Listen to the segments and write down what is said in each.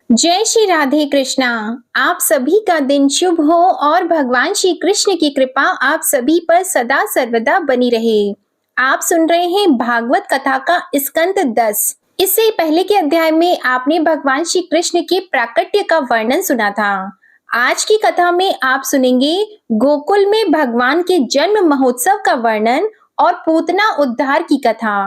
जय श्री राधे कृष्णा। आप सभी का दिन शुभ हो और भगवान श्री कृष्ण की कृपा आप सभी पर सदा सर्वदा बनी रहे। आप सुन रहे हैं भागवत कथा का स्कंद 10। इससे पहले के अध्याय में आपने भगवान श्री कृष्ण के प्राकट्य का वर्णन सुना था। आज की कथा में आप सुनेंगे गोकुल में भगवान के जन्म महोत्सव का वर्णन और पूतना उद्धार की कथा।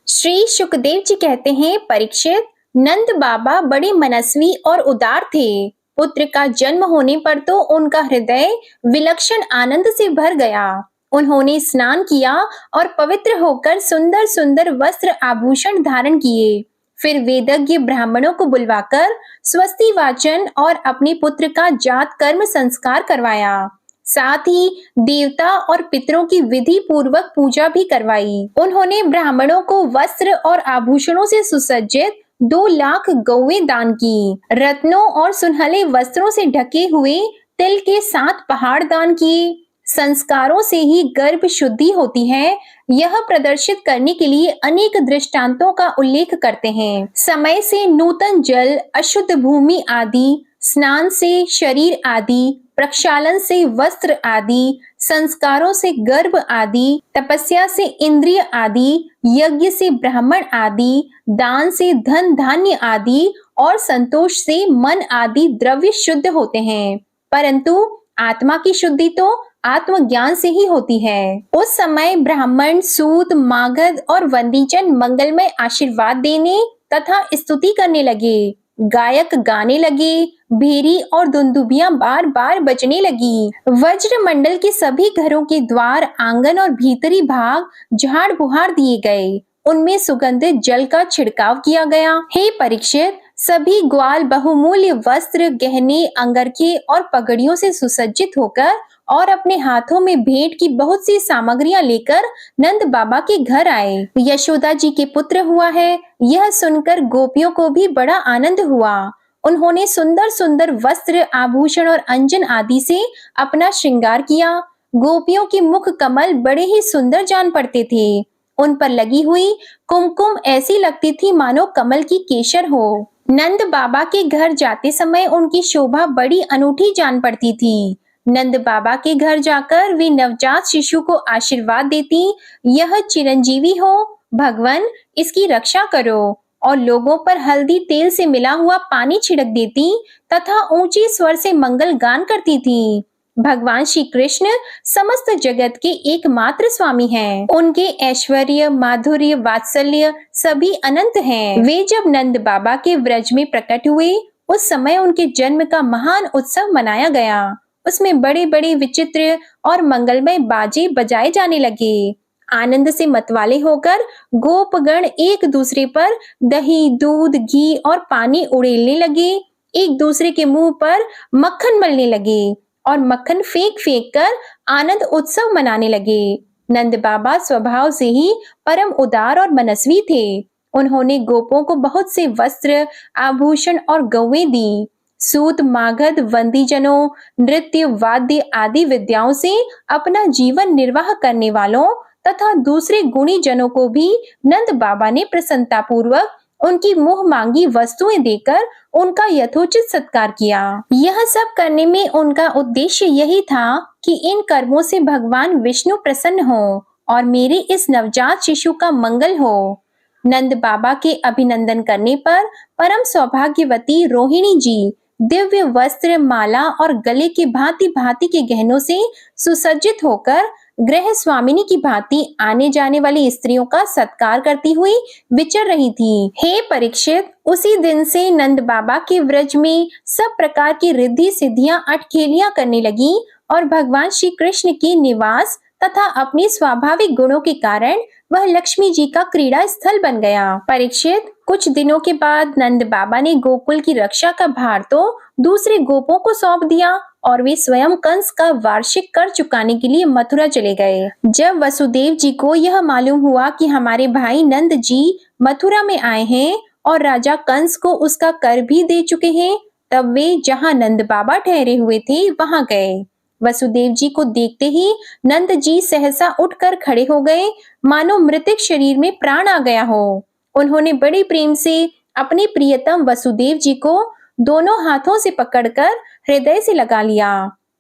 श्री सुखदेव जी कहते हैं, परीक्षित, नंद बाबा बड़े मनस्वी और उदार थे। पुत्र का जन्म होने पर तो उनका हृदय विलक्षण आनंद से भर गया। उन्होंने स्नान किया और पवित्र होकर सुंदर सुंदर वस्त्र आभूषण धारण किए। फिर वेदज्ञ ब्राह्मणों को बुलवाकर स्वस्ति वाचन और अपने पुत्र का जात कर्म संस्कार करवाया। साथ ही देवता और पितरों की विधि पूर्वक पूजा भी करवाई। उन्होंने ब्राह्मणों को वस्त्र और आभूषणों से सुसज्जित 2 लाख गौवें दान की। रत्नों और सुनहले वस्त्रों से ढके हुए तिल के 7 पहाड़ दान किए। संस्कारों से ही गर्भ शुद्धि होती है, यह प्रदर्शित करने के लिए अनेक दृष्टांतों का उल्लेख करते हैं। समय से नूतन जल, अशुद्ध भूमि आदि, स्नान से शरीर आदि, प्रक्षालन से वस्त्र आदि, संस्कारों से गर्भ आदि, तपस्या से इंद्रिय आदि, यज्ञ से ब्राह्मण आदि, दान से धन धान्य आदि और संतोष से मन आदि द्रव्य शुद्ध होते हैं। परंतु आत्मा की शुद्धि तो आत्मज्ञान से ही होती है। उस समय ब्राह्मण, सूत, मागध और वंदीजन मंगलमय आशीर्वाद देने तथा स्तुति करने लगे। गायक गाने लगे, भेरी और दुंदुभियां बार बार बजने लगी। वज्र मंडल के सभी घरों के द्वार, आंगन और भीतरी भाग झाड़ बुहार दिए गए। उनमें सुगंधित जल का छिड़काव किया गया। हे परीक्षित, सभी ग्वाल बहुमूल्य वस्त्र, गहने, अंगरखे और पगड़ियों से सुसज्जित होकर और अपने हाथों में भेंट की बहुत सी सामग्रियां लेकर नंद बाबा के घर आए। यशोदा जी के पुत्र हुआ है, यह सुनकर गोपियों को भी बड़ा आनंद हुआ। उन्होंने सुंदर सुंदर वस्त्र, आभूषण और अंजन आदि से अपना श्रृंगार किया। गोपियों के मुख कमल बड़े ही सुंदर जान पड़ते थे। उन पर लगी हुई कुमकुम ऐसी लगती थी मानो कमल की केसर हो। नंद बाबा के घर जाते समय उनकी शोभा बड़ी अनूठी जान पड़ती थी। नंद बाबा के घर जाकर वे नवजात शिशु को आशीर्वाद देती, यह चिरंजीवी हो, भगवान इसकी रक्षा करो, और लोगों पर हल्दी तेल से मिला हुआ पानी छिड़क देती तथा ऊंचे स्वर से मंगल गान करती थी। भगवान श्री कृष्ण समस्त जगत के एकमात्र स्वामी हैं। उनके ऐश्वर्य, माधुर्य, वात्सल्य सभी अनंत हैं। वे जब नंद बाबा के व्रज में प्रकट हुए, उस समय उनके जन्म का महान उत्सव मनाया गया। उसमें बड़े बड़े विचित्र और मंगलमय बाजे बजाए जाने लगे। आनंद से मतवाले होकर गोपगण एक दूसरे पर दही, दूध, घी और पानी उड़ेलने लगे। एक दूसरे के मुंह पर मक्खन मलने लगे और मक्खन फेंक फेंक कर आनंद उत्सव मनाने लगे। नंद बाबा स्वभाव से ही परम उदार और मनस्वी थे। उन्होंने गोपों को बहुत से वस्त्र, आभूषण और गौवें दी। सूत, मागध, वंदीजनों, नृत्य, वाद्य आदि विद्याओं से अपना जीवन निर्वाह करने वालों तथा दूसरे गुणी जनों को भी नंद बाबा ने प्रसन्नता पूर्वक उनकी मुंह मांगी वस्तुएं देकर उनका यथोचित सत्कार किया। यह सब करने में उनका उद्देश्य यही था कि इन कर्मों से भगवान विष्णु प्रसन्न हो और मेरे इस नवजात शिशु का मंगल हो। नंद बाबा के अभिनंदन करने पर परम सौभाग्यवती रोहिणी जी दिव्य वस्त्र, माला और गले के भांति भांति के गहनों से सुसज्जित होकर गृह स्वामिनी की भांति आने जाने वाली स्त्रियों का सत्कार करती हुई विचर रही थी। हे परीक्षित, उसी दिन से नंद बाबा के व्रज में सब प्रकार की रिद्धि सिद्धियां, अटखेलियां करने लगी और भगवान श्री कृष्ण के निवास तथा अपने स्वाभाविक गुणों के कारण वह लक्ष्मी जी का क्रीड़ा स्थल बन गया। परीक्षित, कुछ दिनों के बाद नंद बाबा ने गोकुल की रक्षा का भार तो दूसरे गोपों को सौंप दिया और वे स्वयं कंस का वार्षिक कर चुकाने के लिए मथुरा चले गए। जब वसुदेव जी को यह मालूम हुआ कि हमारे भाई नंद जी मथुरा में आए हैं और राजा कंस को उसका कर भी दे चुके हैं, तब वे जहाँ नंद बाबा ठहरे हुए थे वहां गए। वसुदेव जी को देखते ही नंद जी सहसा उठकर खड़े हो गए, मानो मृतक शरीर में प्राण आ गया हो। उन्होंने बड़े प्रेम से अपने प्रियतम वसुदेव जी को दोनों हाथों से पकड़कर हृदय से लगा लिया।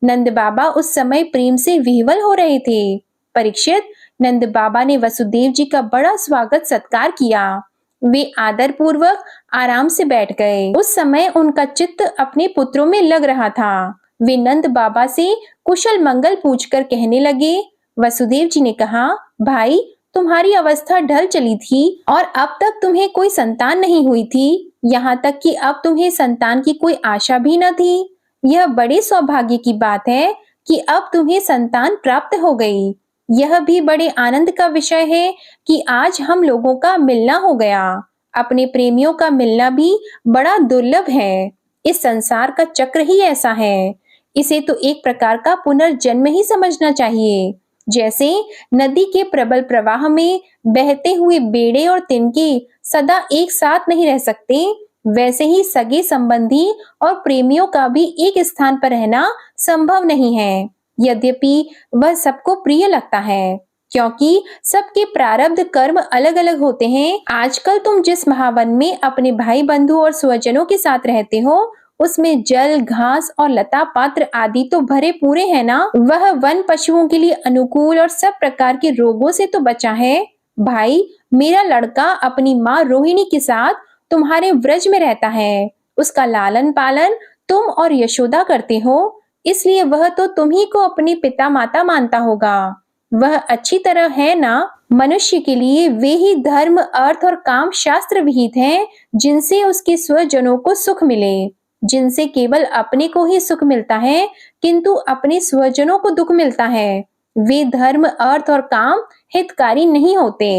नंद बाबा उस समय प्रेम से विह्वल हो रहे थे। परीक्षित, नंद बाबा ने वसुदेव जी का बड़ा स्वागत सत्कार किया। वे आदर पूर्वक आराम से बैठ गए। उस समय उनका चित्त अपने पुत्रों में लग रहा था। वे नंद बाबा से कुशल मंगल पूछकर कहने लगे। वसुदेव जी ने कहा, भाई, तुम्हारी अवस्था ढल चली थी और अब तक तुम्हें कोई संतान नहीं हुई थी। यहाँ तक कि अब तुम्हें संतान की कोई आशा भी न थी। यह बड़े सौभाग्य की बात है कि अब तुम्हें संतान प्राप्त हो गई। यह भी बड़े आनंद का विषय है कि आज हम लोगों का मिलना हो गया। अपने प्रेमियों का मिलना भी बड़ा दुर्लभ है। इस संसार का चक्र ही ऐसा है। इसे तो एक प्रकार का पुनर्जन्म ही समझना चाहिए। जैसे नदी के प्रबल प्रवाह में बहते हुए बेड़े और तिनके सदा एक साथ नहीं रह सकते, वैसे ही सगे संबंधी और प्रेमियों का भी एक स्थान पर रहना संभव नहीं है, यद्यपि वह सबको प्रिय लगता है, क्योंकि सबके प्रारब्ध कर्म अलग अलग होते हैं। आजकल तुम जिस महावन में अपने भाई बंधु और स्वजनों के साथ रहते हो, उसमें जल, घास और लता पात्र आदि तो भरे पूरे हैं ना। वह वन पशुओं के लिए अनुकूल और सब प्रकार के रोगों से तो बचा है। भाई, मेरा लड़का अपनी माँ रोहिणी के साथ तुम्हारे व्रज में रहता है। उसका लालन पालन तुम और यशोदा करते हो, इसलिए वह तो तुम्ही को अपने पिता माता मानता होगा। वह अच्छी तरह है ना। मनुष्य के लिए वे ही धर्म, अर्थ और काम शास्त्र विहित हैं, जिनसे उसके स्वजनों को सुख मिले। जिनसे केवल अपने को ही सुख मिलता है, किंतु अपने स्वजनों को दुख मिलता है, वे धर्म, अर्थ और काम हितकारी नहीं होते।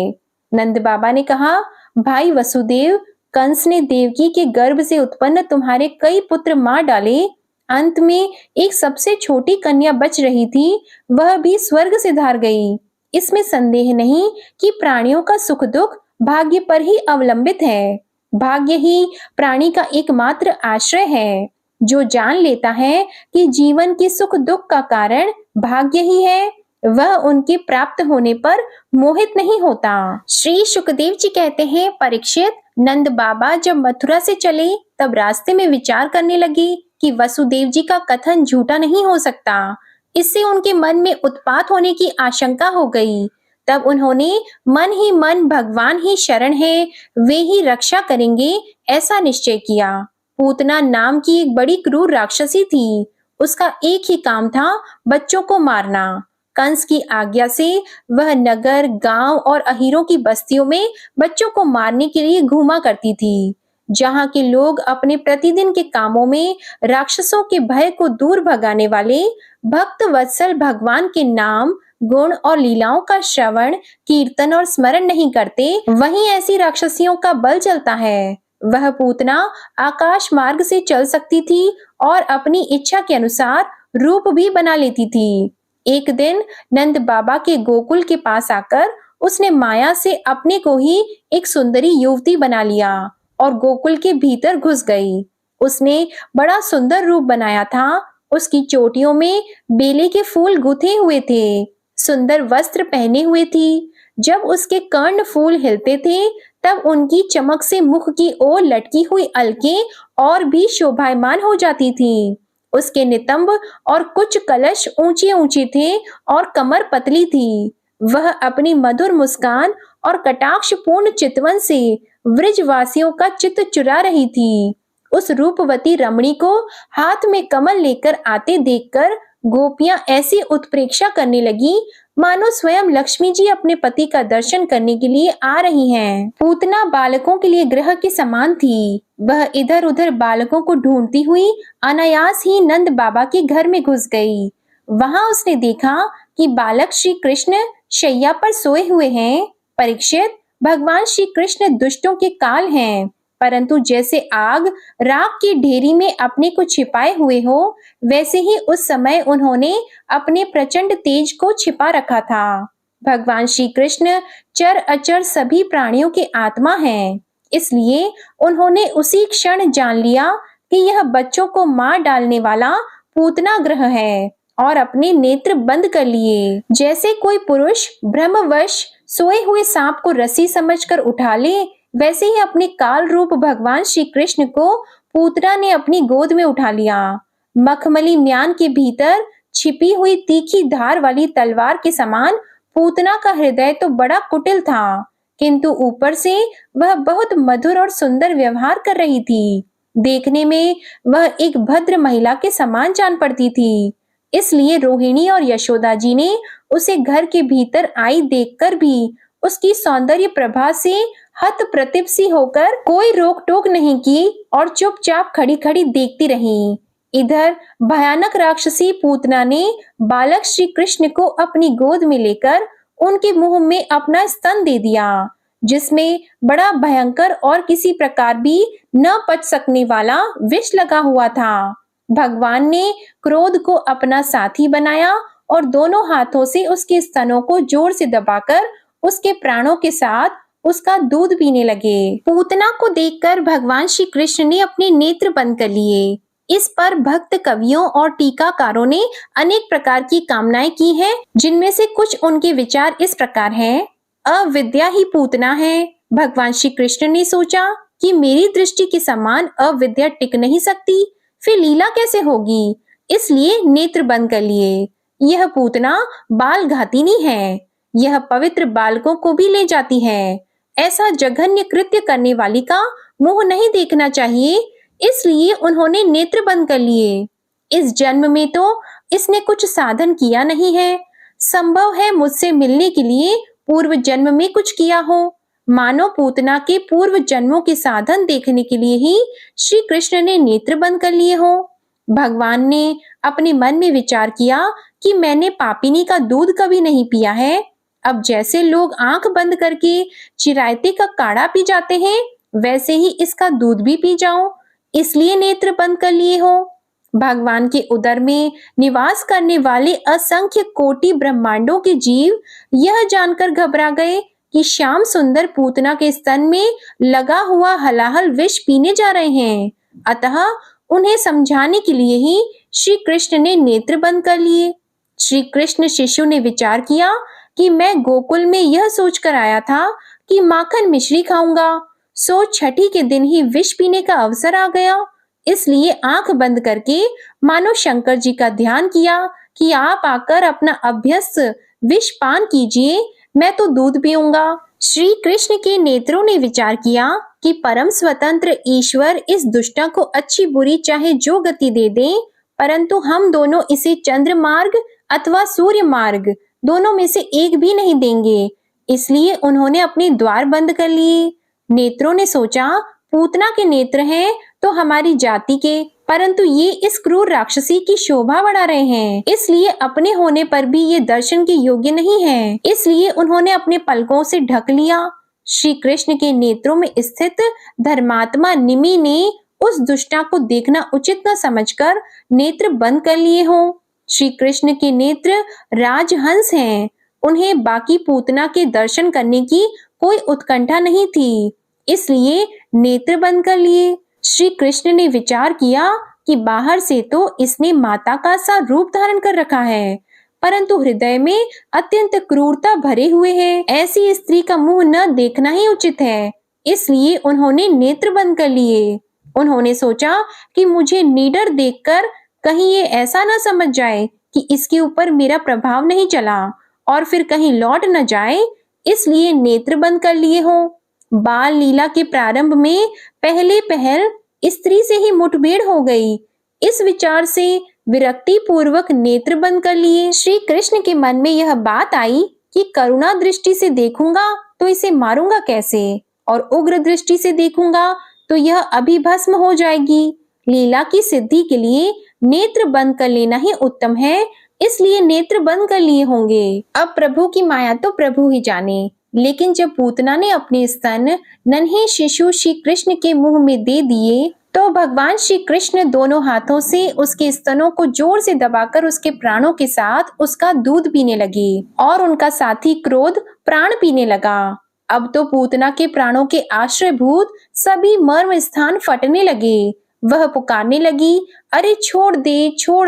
नंद बाबा ने कहा, भाई वसुदेव, कंस ने देवकी के गर्भ से उत्पन्न तुम्हारे कई पुत्र मार डाले। अंत में एक सबसे छोटी कन्या बच रही थी, वह भी स्वर्ग से धार गई। इसमें संदेह नहीं कि प्राणियों का सुख दुख भाग्य पर ही अवलंबित है। भाग्य ही प्राणी का एकमात्र आश्रय है। जो जान लेता है कि जीवन के सुख दुख का कारण भाग्य ही है, वह उनके प्राप्त होने पर मोहित नहीं होता। श्री सुखदेव जी कहते हैं, परीक्षित, नंद बाबा जब मथुरा से चले तब रास्ते में विचार करने लगे कि वसुदेव जी का कथन झूठा नहीं हो सकता। इससे उनके मन में उत्पात होने की आशंका हो गई। तब उन्होंने मन ही मन भगवान ही शरण है, वे ही रक्षा करेंगे, ऐसा निश्चय किया। पूतना नाम की एक बड़ी क्रूर राक्षसी थी। उसका एक ही काम था बच्चों को मारना। कंस की आज्ञा से वह नगर, गांव और अहीरों की बस्तियों में बच्चों को मारने के लिए घूमा करती थी। जहां के लोग अपने प्रतिदिन के कामों में राक्षसों के भय को दूर भगाने वाले भक्त वत्सल भगवान के नाम, गुण और लीलाओं का श्रवण, कीर्तन और स्मरण नहीं करते, वहीं ऐसी राक्षसियों का बल चलता है। वह पूतना आकाश मार्ग से चल सकती थी और अपनी इच्छा के अनुसार रूप भी बना लेती थी। एक दिन नंद बाबा के गोकुल के पास आकर उसने माया से अपने को ही एक सुंदरी युवती बना लिया और गोकुल के भीतर घुस गई। उसने बड़ा सुंदर रूप बनाया था। उसकी चोटियों में बेले के फूल गुथे हुए थे, सुंदर वस्त्र पहने हुए थी। जब उसके कर्ण फूल हिलते थे, तब उनकी चमक से मुख की ओर लटकी हुई अलकें और भी शोभायमान हो जाती थीं। उसके नितंब और कुछ कलश ऊंचे ऊंचे थे और कमर पतली थी। वह अपनी मधुर मुस्कान और कटाक्षपूर्ण चितवन से व्रजवासियों का चित्त चुरा रही थी। उस रूपवती रमणी को हाथ में कमल लेकर आते देखकर गोपियां ऐसी उत्प्रेक्षा करने लगी मानो स्वयं लक्ष्मी जी अपने पति का दर्शन करने के लिए आ रही हैं। पूतना बालकों के लिए ग्रह के समान थी। वह इधर उधर बालकों को ढूंढती हुई अनायास ही नंद बाबा के घर में घुस गई। वहां उसने देखा कि बालक श्री कृष्ण शैया पर सोए हुए हैं। परीक्षित, भगवान श्री कृष्ण दुष्टों के काल हैं, परंतु जैसे आग राख की ढेरी में अपने को छिपाए हुए हो, वैसे ही उस समय उन्होंने अपने प्रचंड तेज को छिपा रखा था। भगवान श्री कृष्ण चर अचर सभी प्राणियों के आत्मा हैं, इसलिए उन्होंने उसी क्षण जान लिया कि यह बच्चों को मार डालने वाला पूतना ग्रह है और अपने नेत्र बंद कर लिए। जैसे कोई पुरुष भ्रमवश सोए हुए सांप को रस्सी समझकर उठा ले, वैसे ही अपने काल रूप भगवान श्री कृष्ण को पूतना ने अपनी गोद में उठा लिया। मखमली म्यान के भीतर छिपी हुई तीखी धार वाली तलवार के समान पूतना का हृदय तो बड़ा कुटिल था, किंतु ऊपर से वह बहुत मधुर और सुंदर व्यवहार कर रही थी। देखने में वह एक भद्र महिला के समान जान पड़ती थी। इसलिए रोहिणी और यशोदा जी ने उसे घर के भीतर आई देखकर भी उसकी सौंदर्य प्रभा से हत प्रतिप सी होकर कोई रोक टोक नहीं की और चुपचाप खड़ी खड़ी देखती रही। इधर भयानक राक्षसी पूतना ने बालक श्री कृष्ण को अपनी गोद में लेकर उनके मुंह में अपना स्तन दे दिया, जिसमें बड़ा भयंकर और किसी प्रकार भी न पच सकने वाला विष लगा हुआ था। भगवान ने क्रोध को अपना साथी बनाया और दोनों हाथों से उसके स्तनों को जोर से दबाकर उसके प्राणों के साथ उसका दूध पीने लगे। पूतना को देखकर भगवान श्री कृष्ण ने अपने नेत्र बंद कर लिए। इस पर भक्त कवियों और टीकाकारों ने अनेक प्रकार की कामनाएं की हैं, जिनमें से कुछ उनके विचार इस प्रकार हैं। अविद्या ही पूतना है। भगवान श्री कृष्ण ने सोचा कि मेरी दृष्टि के समान अविद्या टिक नहीं सकती, फिर लीला कैसे होगी, इसलिए नेत्र बंद कर लिए। यह पूतना बाल घातिनी है, यह पवित्र बालकों को भी ले जाती है। ऐसा जघन्य कृत्य करने वाली का मुंह नहीं देखना चाहिए, इसलिए उन्होंने नेत्र बंद कर लिए। इस जन्म में तो इसने कुछ साधन किया नहीं है। संभव है मुझसे मिलने के लिए पूर्व जन्म में कुछ किया हो। मानो पूतना के पूर्व जन्मों के साधन देखने के लिए ही श्री कृष्ण ने नेत्र बंद कर लिए हो। भगवान ने अपने मन में विचार किया कि मैंने पापिनी का दूध कभी नहीं पिया है। अब जैसे लोग आंख बंद करके चिरायते का काढ़ा पी जाते हैं, वैसे ही इसका दूध भी पी जाऊं, इसलिए नेत्र बंद कर लिए हो। भगवान के उदर में निवास करने वाले असंख्य कोटि ब्रह्मांडों के जीव यह जानकर घबरा गए कि श्याम सुंदर पूतना के स्तन में लगा हुआ हलाहल विष पीने जा रहे हैं। अतः उन्हें समझाने के लिए ही श्री कृष्ण ने नेत्र बंद कर लिए। श्री कृष्ण शिशु ने विचार किया कि मैं गोकुल में यह सोचकर आया था कि माखन मिश्री खाऊंगा, सो छठी के दिन ही विष पीने का अवसर आ गया। इसलिए आंख बंद करके मानो शंकर जी का ध्यान किया कि आप आकर अपना अभ्यस्त विष पान कीजिए, मैं तो दूध पीऊंगा। श्री कृष्ण के नेत्रों ने विचार किया कि परम स्वतंत्र ईश्वर इस दुष्टा को अच्छी बुरी चाहे जो गति दे दे, परंतु हम दोनों इसे चंद्र मार्ग अथवा सूर्य मार्ग दोनों में से एक भी नहीं देंगे। इसलिए उन्होंने अपने द्वार बंद कर लिए। नेत्रों ने सोचा, पूतना के नेत्र हैं तो हमारी जाति के, परंतु ये इस क्रूर राक्षसी की शोभा बढ़ा रहे हैं, इसलिए अपने होने पर भी ये दर्शन के योग्य नहीं है। इसलिए उन्होंने अपने पलकों से ढक लिया। श्री कृष्ण के नेत्रों में स्थित धर्मात्मा निमि ने उस दुष्टा को देखना उचित न समझकर नेत्र बंद कर लिए हों। श्री कृष्ण के नेत्र राजहंस हैं, उन्हें बाकी पूतना के दर्शन करने की कोई उत्कंठा नहीं थी, इसलिए नेत्र बंद कर लिए। श्री कृष्ण ने विचार किया कि बाहर से तो इसने माता का सा रूप धारण कर रखा है, परंतु हृदय में अत्यंत क्रूरता भरे हुए है। ऐसी स्त्री का मुंह न देखना ही उचित है, इसलिए उन्होंने नेत्र बंद कर लिए। उन्होंने सोचा कि मुझे निडर देखकर कहीं ये ऐसा न समझ जाए कि इसके ऊपर मेरा प्रभाव नहीं चला और फिर कहीं लौट न जाए, इसलिए नेत्र बंद कर लिए हो। बाल लीला के प्रारंभ में पहले पहल स्त्री से ही मुठभेड़ हो गई। इस विचार से विरक्ति पूर्वक नेत्र बंद कर लिए। श्री कृष्ण के मन में यह बात आई कि करुणा दृष्टि से देखूंगा तो इसे मारूंगा कैसे, और उग्र दृष्टि से देखूंगा तो यह अभी भस्म हो जाएगी। लीला की सिद्धि के लिए नेत्र बंद कर लेना ही उत्तम है, इसलिए नेत्र बंद कर लिए होंगे। अब प्रभु की माया तो प्रभु ही जाने, लेकिन जब पूतना ने अपने स्तन नन्हे शिशु श्री कृष्ण के मुंह में दे दिए, तो भगवान श्री कृष्ण दोनों हाथों से उसके स्तनों को जोर से दबाकर उसके प्राणों के साथ उसका दूध पीने लगे और उनका साथी क्रोध प्राण पीने लगा। अब तो पूतना के प्राणों के आश्रयभूत सभी मर्म स्थान फटने लगे। वह पुकारने लगी, अरे छोड़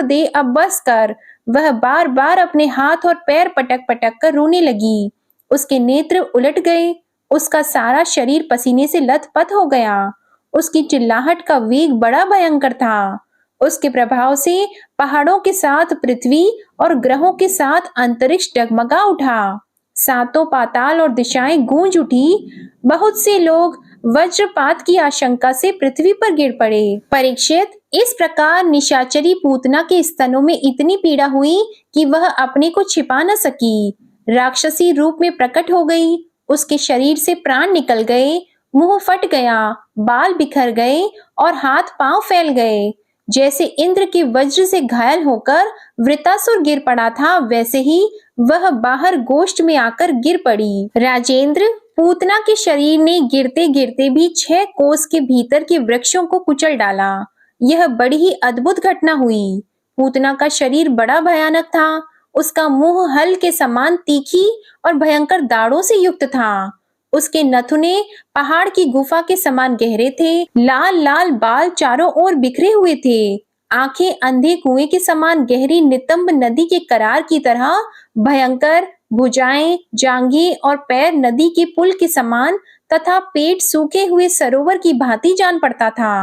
दे अब बस कर। वह बार बार अपने हाथ और पैर पटक पटक कर रोने लगी। उसके नेत्र उलट गए, उसका सारा शरीर पसीने से लथपथ हो गया। उसकी चिल्लाहट का वेग बड़ा भयंकर था। उसके प्रभाव से पहाड़ों के साथ पृथ्वी और ग्रहों के साथ अंतरिक्ष डगमगा उठा। सातों पाताल और दिशाएं गूंज उठी। बहुत से लोग वज्रपात की आशंका से पृथ्वी पर गिर पड़े। परीक्षित, इस प्रकार निशाचरी पूतना के स्तनों में इतनी पीड़ा हुई कि वह अपने को छिपा न सकी। राक्षसी रूप में प्रकट हो गई। उसके शरीर से प्राण निकल गए, मुंह फट गया, बाल बिखर गए और हाथ पांव फैल गए। जैसे इंद्र के वज्र से घायल होकर वृतासुर गिर पड़ा था, वैसे ही वह बाहर गोष्ठ में आकर गिर पड़ी। राजेंद्र, पूतना के शरीर ने गिरते गिरते भी 6 कोस के भीतर के वृक्षों को कुचल डाला। यह बड़ी ही अद्भुत घटना हुई। पूतना का शरीर बड़ा भयानक था। उसका मुंह हल के समान तीखी और भयंकर दाढ़ों से युक्त था। उसके नथुने पहाड़ की गुफा के समान गहरे थे। लाल लाल बाल चारों ओर बिखरे हुए थे। आंखें अंधे कुएं के समान गहरी नितंब नदी के करार की तरह भयंकर। भुजाएं, जांघें और पैर नदी के पुल के समान तथा पेट सूखे हुए सरोवर की भांति जान पड़ता था।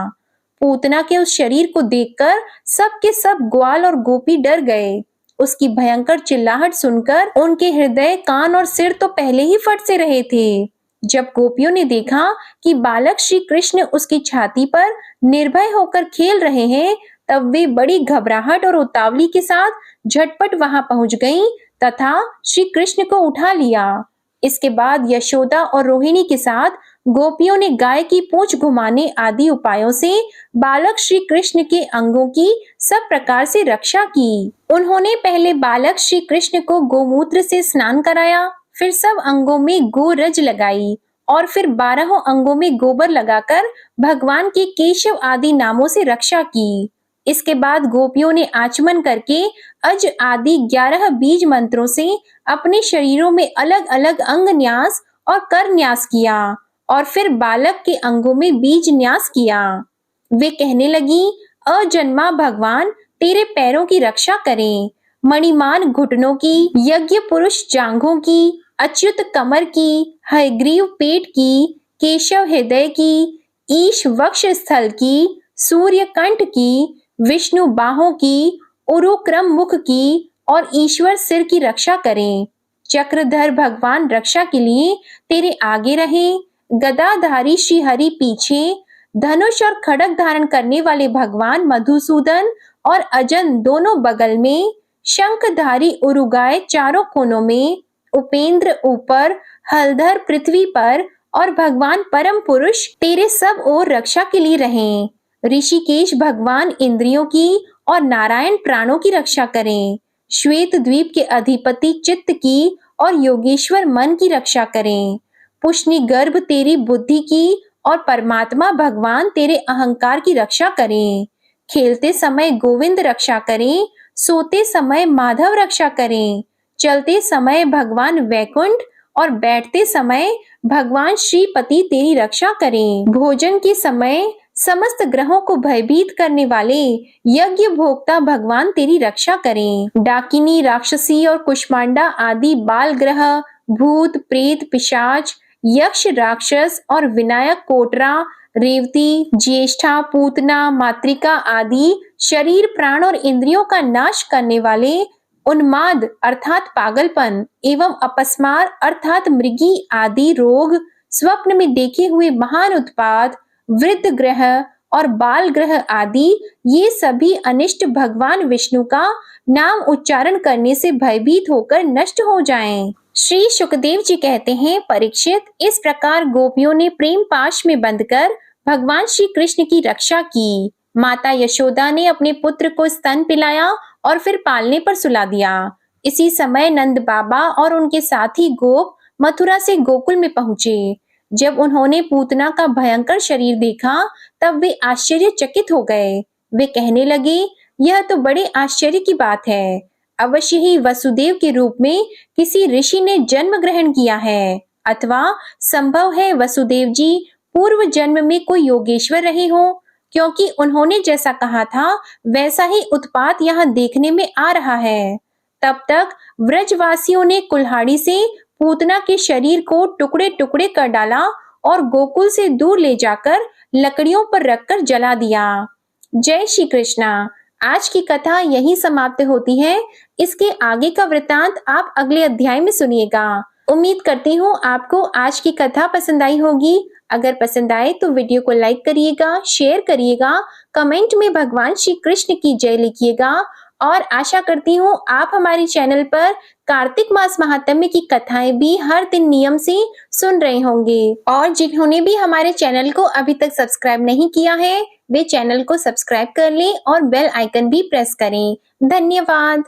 पूतना के उस शरीर को देखकर सब के सब ग्वाल और गोपी डर गए। उसकी भयंकर चिल्लाहट सुनकर उनके हृदय, कान और सिर तो पहले ही फट से रहे थे। जब गोपियों ने देखा कि बालक श्री कृष्ण उसकी छाती पर निर्भय होकर खेल रहे हैं, तब वे बड़ी घबराहट और उतावली के साथ झटपट वहां पहुंच गईं तथा श्री कृष्ण को उठा लिया। इसके बाद यशोदा और रोहिणी के साथ गोपियों ने गाय की पूंछ घुमाने आदि उपायों से बालक श्री कृष्ण के अंगों की सब प्रकार से रक्षा की। उन्होंने पहले बालक श्री कृष्ण को गोमूत्र से स्नान कराया, फिर सब अंगों में गोरज लगाई और फिर 12 अंगों में गोबर लगाकर भगवान के केशव आदि नामों से रक्षा की। इसके बाद गोपियों ने आचमन करके अज आदि 11 बीज मंत्रों से अपने शरीरों में अलग अलग अंग न्यास और कर न्यास किया और फिर बालक के अंगों में बीज न्यास किया। वे कहने लगी, अजन्मा भगवान तेरे पैरों की रक्षा करें, मणिमान घुटनों की, यज्ञ पुरुष जांघों की, अच्युत कमर की, हयग्रीव पेट की, केशव हृदय की, ईश वक्ष स्थल की, सूर्य कंठ की, विष्णु बाहों की, उरुक्रम मुख की और ईश्वर सिर की रक्षा करें। चक्रधर भगवान रक्षा के लिए तेरे आगे रहे, गदाधारी श्री हरि पीछे, धनुष और खड़ग धारण करने वाले भगवान मधुसूदन और अजन दोनों बगल में, शंखधारी उरुगाय चारों कोनों में, उपेंद्र ऊपर, हलधर पृथ्वी पर और भगवान परम पुरुष तेरे सब ओर रक्षा के लिए रहें। ऋषिकेश भगवान इंद्रियों की और नारायण प्राणों की रक्षा करें। श्वेत द्वीप के अधिपति चित्त की और योगेश्वर मन की रक्षा करें। पुष्णि गर्भ तेरी बुद्धि की और परमात्मा भगवान तेरे अहंकार की रक्षा करें। खेलते समय गोविंद रक्षा करें, सोते समय माधव रक्षा करें, चलते समय भगवान वैकुंठ और बैठते समय भगवान श्रीपति तेरी रक्षा करें। भोजन के समय समस्त ग्रहों को भयभीत करने वाले यज्ञ भोक्ता भगवान तेरी रक्षा करें। डाकिनी, राक्षसी और कुष्मांडा आदि बाल ग्रह, भूत प्रेत पिशाच, यक्ष राक्षस और विनायक कोटरा, रेवती, ज्येष्ठा, पूतना, मातृका आदि शरीर, प्राण और इंद्रियों का नाश करने वाले उन्माद अर्थात पागलपन एवं अपस्मार अर्थात मृगी आदि रोग, स्वप्न में देखे हुए महान उत्पात, वृद्ध ग्रह और बाल ग्रह आदि, ये सभी अनिष्ट भगवान विष्णु का नाम उच्चारण करने से भयभीत होकर नष्ट हो जाएं। श्री शुकदेव जी कहते हैं, परीक्षित, इस प्रकार गोपियों ने प्रेम पाश में बंधकर भगवान श्री कृष्ण की रक्षा की। माता यशोदा ने अपने पुत्र को स्तन पिलाया और फिर पालने पर सुला दिया। इसी समय नंद बाबा और उनके साथी गोप मथुरा से गोकुल में पहुंचे। जब उन्होंने पूतना का भयंकर शरीर देखा, तब वे आश्चर्यचकित हो गए। वे कहने लगे, यह तो बड़े आश्चर्य की बात है। अवश्य ही वसुदेव के रूप में किसी ऋषि ने जन्म ग्रहण किया है, अथवा संभव है वसुदेव जी पूर्व जन्म में कोई योगेश्वर रहे हो, क्योंकि उन्होंने जैसा कहा था वैसा ही उत्पात यहाँ देखने में आ रहा है। तब तक व्रजवासियों ने कुल्हाड़ी से पूतना के शरीर को टुकड़े टुकड़े कर डाला और गोकुल से दूर ले जाकर लकड़ियों पर रखकर जला दिया। जय श्री कृष्णा। आज की कथा यहीं समाप्त होती है। इसके आगे का वृतांत आप अगले अध्याय में सुनिएगा। उम्मीद करती हूँ आपको आज की कथा पसंद आई होगी। अगर पसंद आए तो वीडियो को लाइक करिएगा, शेयर करिएगा, कमेंट में भगवान श्री कृष्ण की जय लिखिएगा और आशा करती हूँ आप हमारे चैनल पर कार्तिक मास महात्म्य की कथाएं भी हर दिन नियम से सुन रहे होंगे। और जिन्होंने भी हमारे चैनल को अभी तक सब्सक्राइब नहीं किया है वे चैनल को सब्सक्राइब कर लें और बेल आइकन भी प्रेस करें। धन्यवाद।